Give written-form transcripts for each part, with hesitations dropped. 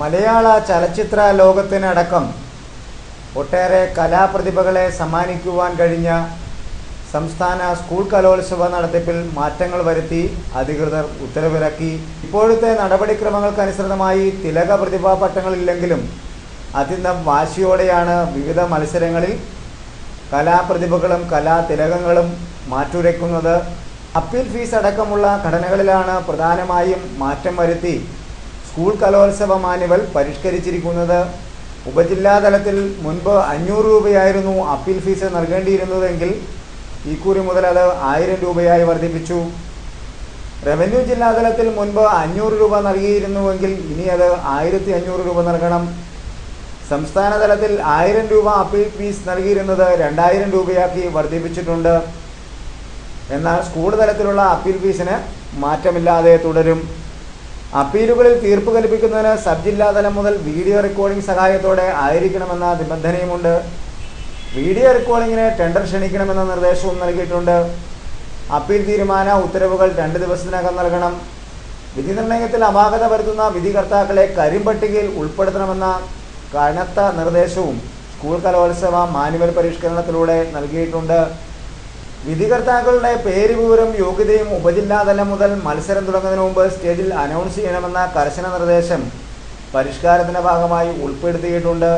മലയാള ചലച്ചിത്ര ലോകത്തിനടക്കം ഒട്ടേറെ കലാപ്രതിഭകളെ സമ്മാനിക്കുവാൻ കഴിഞ്ഞ സംസ്ഥാന സ്കൂൾ കലോത്സവ നടത്തിപ്പിൽ മാറ്റങ്ങൾ വരുത്തി അധികൃതർ ഉത്തരവിറക്കി. ഇപ്പോഴത്തെ നടപടിക്രമങ്ങൾക്കനുസൃതമായി തിലക പ്രതിഭാ പട്ടങ്ങളില്ലെങ്കിലും അത്യന്തം വാശിയോടെയാണ് വിവിധ മത്സരങ്ങളിൽ കലാപ്രതിഭകളും കലാതിലകങ്ങളും മാറ്റുരയ്ക്കുന്നത്. അപ്പീൽ ഫീസ് അടക്കമുള്ള ഘടനകളിലാണ് പ്രധാനമായും മാറ്റം വരുത്തി സ്കൂൾ കലോത്സവ മാനുവൽ പരിഷ്കരിച്ചിരിക്കുന്നത്. ഉപജില്ലാതലത്തിൽ മുൻപ് 500 രൂപയായിരുന്നു അപ്പീൽ ഫീസ് നൽകേണ്ടിയിരുന്നതെങ്കിൽ ഇക്കുറി മുതൽ അത് 1000 രൂപയായി വർദ്ധിപ്പിച്ചു. റവന്യൂ ജില്ലാതലത്തിൽ മുൻപ് 500 രൂപ നൽകിയിരുന്നുവെങ്കിൽ ഇനി അത് 1500 രൂപ നൽകണം. സംസ്ഥാന തലത്തിൽ 1000 രൂപ അപ്പീൽ ഫീസ് നൽകിയിരുന്നത് 2000 രൂപയാക്കി വർദ്ധിപ്പിച്ചിട്ടുണ്ട്. എന്നാൽ സ്കൂൾ തലത്തിലുള്ള അപ്പീൽ ഫീസിന് മാറ്റമില്ലാതെ തുടരും. അപ്പീലുകളിൽ തീർപ്പ് കൽപ്പിക്കുന്നതിന് സബ് ജില്ലാതലം മുതൽ വീഡിയോ റെക്കോർഡിംഗ് സഹായത്തോടെ ആയിരിക്കണമെന്ന നിബന്ധനയുമുണ്ട്. വീഡിയോ റെക്കോർഡിങ്ങിന് ടെൻഡർ ക്ഷണിക്കണമെന്ന നിർദ്ദേശവും നൽകിയിട്ടുണ്ട്. അപ്പീൽ തീരുമാന ഉത്തരവുകൾ 2 ദിവസത്തിനകം നൽകണം. വിധി നിർണയത്തിൽ അപാകത വരുത്തുന്ന വിധികർത്താക്കളെ കരിമ്പട്ടികയിൽ ഉൾപ്പെടുത്തണമെന്ന കനത്ത നിർദ്ദേശവും സ്കൂൾ കലോത്സവ മാനുവൽ പരിഷ്കരണത്തിലൂടെ നൽകിയിട്ടുണ്ട്. വിധികർത്താക്കളുടെ പേര്, വിവരം, യോഗ്യതയും ഉപജില്ലാതലം മുതൽ മത്സരം തുടങ്ങുന്നതിന് മുമ്പ് സ്റ്റേജിൽ അനൗൺസ് ചെയ്യണമെന്ന കർശന നിർദ്ദേശം പരിഷ്കാരത്തിന്റെ ഭാഗമായി ഉൾപ്പെടുത്തിയിട്ടുണ്ട്.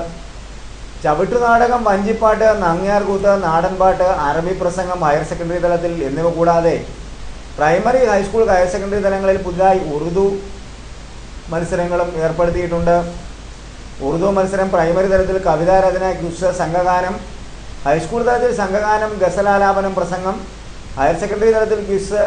ചവിട്ടുനാടകം, വഞ്ചിപ്പാട്ട്, നങ്ങ്യാർകൂത്ത്, നാടൻപാട്ട്, അറബി പ്രസംഗം ഹയർ സെക്കൻഡറി തലത്തിൽ എന്നിവ കൂടാതെ പ്രൈമറി, ഹൈസ്കൂൾ, ഹയർ സെക്കൻഡറി തലങ്ങളിൽ പുതുതായി ഉറുദു മത്സരങ്ങളും ഏർപ്പെടുത്തിയിട്ടുണ്ട്. ഉറുദു മത്സരം പ്രൈമറി തലത്തിൽ കവിതാരചന, ക്വിസ്, സംഘഗാനം, ഹൈസ്കൂൾ തലത്തിൽ സംഘഗാനം, ഗസലാലാപനം, പ്രസംഗം, ഹയർ സെക്കൻഡറി തലത്തിൽ ക്വിസ്,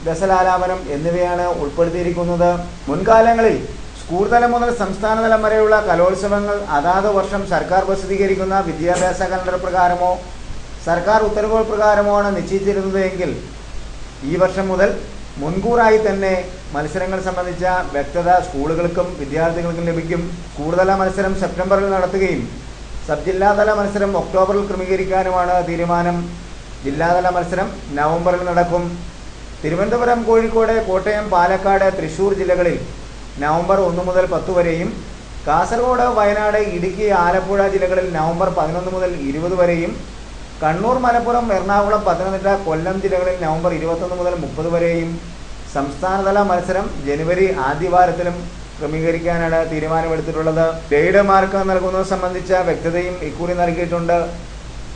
ഗസലാലാപനം എന്നിവയാണ് ഉൾപ്പെടുത്തിയിരിക്കുന്നത്. മുൻകാലങ്ങളിൽ സ്കൂൾ തലം മുതൽ സംസ്ഥാന തലം വരെയുള്ള കലോത്സവങ്ങൾ അതാത് വർഷം സർക്കാർ പ്രസിദ്ധീകരിക്കുന്ന വിദ്യാഭ്യാസ കലണ്ടർ പ്രകാരമോ സർക്കാർ ഉത്തരവുകൾ പ്രകാരമോ ആണ് നിശ്ചയിച്ചിരുന്നത് എങ്കിൽ ഈ വർഷം മുതൽ മുൻകൂറായി തന്നെ മത്സരങ്ങൾ സംബന്ധിച്ച വ്യക്തത സ്കൂളുകൾക്കും വിദ്യാർത്ഥികൾക്കും ലഭിക്കും. സ്കൂൾതല മത്സരം സെപ്റ്റംബറിൽ നടത്തുകയും സബ് ജില്ലാതല മത്സരം ഒക്ടോബറിൽ ക്രമീകരിക്കാനുമാണ് തീരുമാനം. ജില്ലാതല മത്സരം നവംബറിൽ നടക്കും. തിരുവനന്തപുരം, കോഴിക്കോട്, കോട്ടയം, പാലക്കാട്, തൃശൂർ ജില്ലകളിൽ നവംബർ 1 മുതൽ 10 വരെയും, കാസർഗോഡ്, വയനാട്, ഇടുക്കി, ആലപ്പുഴ ജില്ലകളിൽ നവംബർ 11 മുതൽ 20 വരെയും, കണ്ണൂർ, മലപ്പുറം, എറണാകുളം, പത്തനംതിട്ട, കൊല്ലം ജില്ലകളിൽ നവംബർ 21 മുതൽ 30 വരെയും, സംസ്ഥാനതല മത്സരം ജനുവരി ആദ്യവാരത്തിലും ക്രമീകരിക്കാനാണ് തീരുമാനമെടുത്തിട്ടുള്ളത്. ഗ്രേഡ് മാർക്ക് നൽകുന്നത് സംബന്ധിച്ച വ്യക്തതയും ഇക്കുറി നൽകിയിട്ടുണ്ട്.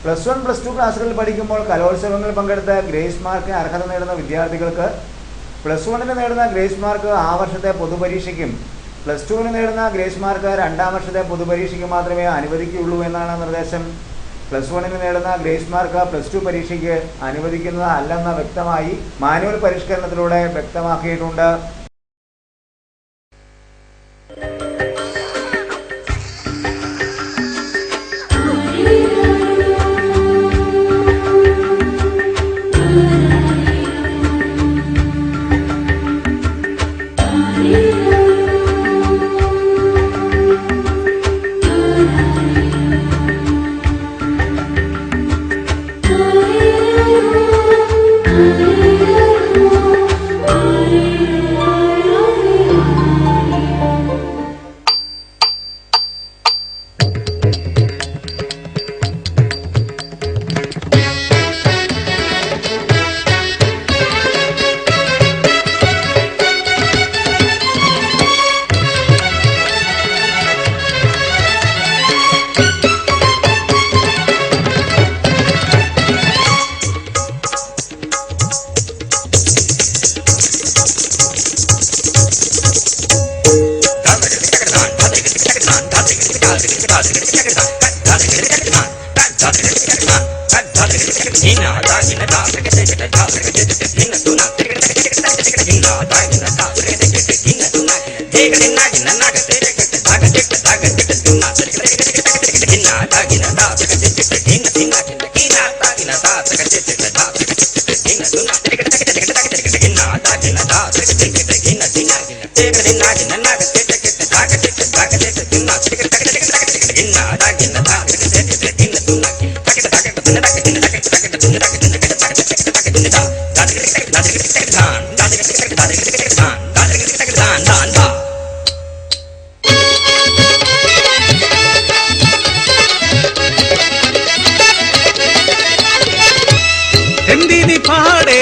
+1, +2 ക്ലാസുകളിൽ പഠിക്കുമ്പോൾ കലോത്സവങ്ങളിൽ പങ്കെടുത്ത് ഗ്രേസ് മാർക്ക് അർഹത നേടുന്ന വിദ്യാർത്ഥികൾക്ക് +1 നേടുന്ന ഗ്രേസ് മാർക്ക് ആ വർഷത്തെ പൊതുപരീക്ഷയ്ക്കും +2 നേടുന്ന ഗ്രേസ് മാർക്ക് 2ാം വർഷത്തെ പൊതുപരീക്ഷയ്ക്ക് മാത്രമേ അനുവദിക്കുകയുള്ളൂ എന്നാണ് നിർദ്ദേശം. +1 നേടുന്ന ഗ്രേസ് മാർക്ക് +2 പരീക്ഷയ്ക്ക് അനുവദിക്കുന്നത് അല്ലെന്ന് വ്യക്തമായി മാനുവൽ പരിഷ്കരണത്തിലൂടെ വ്യക്തമാക്കിയിട്ടുണ്ട്.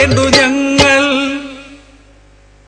വേണ്ടു ഞങ്ങൾ